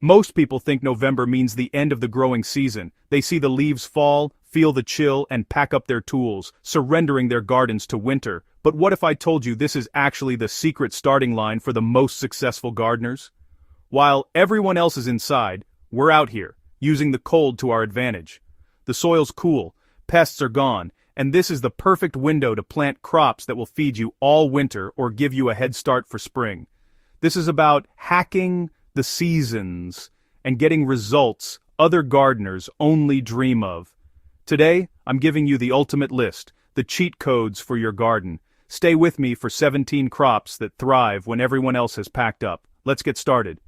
Most people think November means the end of the growing season. They see the leaves fall, feel the chill, and pack up their tools, surrendering their gardens to winter. But what if I told you this is actually the secret starting line for the most successful gardeners? While everyone else is inside, we're out here, using the cold to our advantage. The soil's cool, pests are gone, and this is the perfect window to plant crops that will feed you all winter or give you a head start for spring. This is about hacking the seasons and getting results other gardeners only dream of. Today, I'm giving you the ultimate list, the cheat codes for your garden. Stay with me for 17 crops that thrive when everyone else has packed up. Let's get started.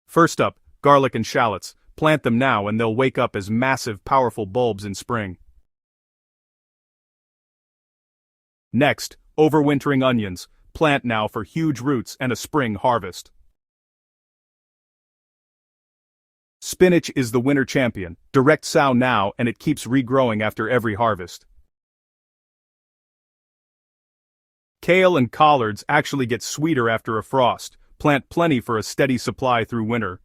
First up, garlic and shallots. Plant them now and they'll wake up as massive, powerful bulbs in spring. Next, overwintering onions. Plant now for huge roots and a spring harvest. Spinach is the winter champion. Direct sow now and it keeps regrowing after every harvest. Kale and collards actually get sweeter after a frost. Plant plenty for a steady supply through winter.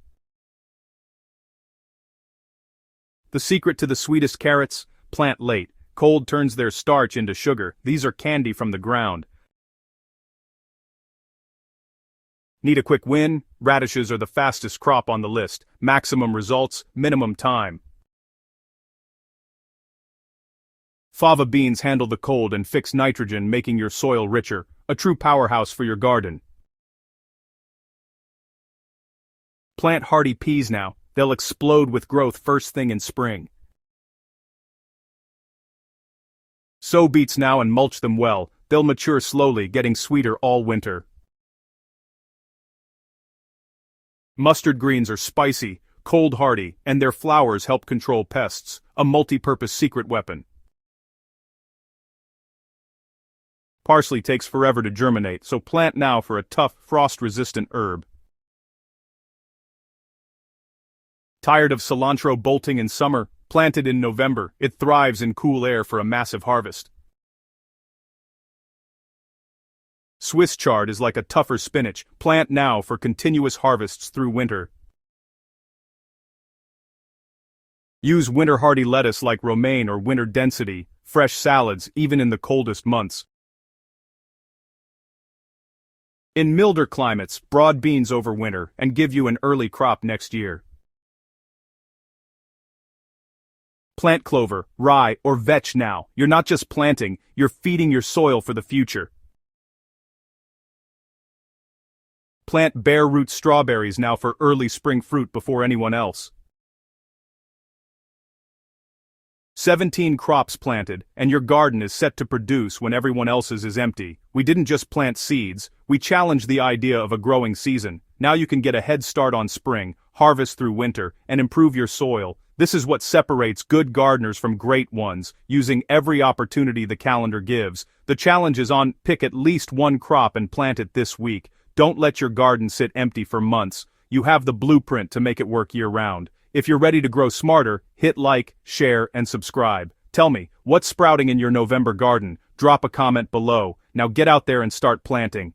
The secret to the sweetest carrots? Plant late. Cold turns their starch into sugar. These are candy from the ground. Need a quick win? Radishes are the fastest crop on the list. Maximum results, minimum time. Fava beans handle the cold and fix nitrogen, making your soil richer. A true powerhouse for your garden. Plant hardy peas now. They'll explode with growth first thing in spring. Sow beets now and mulch them well. They'll mature slowly, getting sweeter all winter. Mustard greens are spicy, cold hardy, and their flowers help control pests, a multi-purpose secret weapon. Parsley takes forever to germinate, so plant now for a tough, frost-resistant herb. Tired of cilantro bolting in summer? Planted in November, it thrives in cool air for a massive harvest. Swiss chard is like a tougher spinach. Plant now for continuous harvests through winter. Use winter-hardy lettuce like romaine or winter density, fresh salads even in the coldest months. In milder climates, broad beans overwinter and give you an early crop next year. Plant clover, rye, or vetch now. You're not just planting, you're feeding your soil for the future. Plant bare root strawberries now for early spring fruit before anyone else. 17 crops planted, and your garden is set to produce when everyone else's is empty. We didn't just plant seeds, we challenged the idea of a growing season. Now you can get a head start on spring, harvest through winter, and improve your soil. This is what separates good gardeners from great ones, using every opportunity the calendar gives. The challenge is on: pick at least one crop and plant it this week. Don't let your garden sit empty for months. You have the blueprint to make it work year-round. If you're ready to grow smarter, hit like, share, and subscribe. Tell me, what's sprouting in your November garden? Drop a comment below. Now get out there and start planting.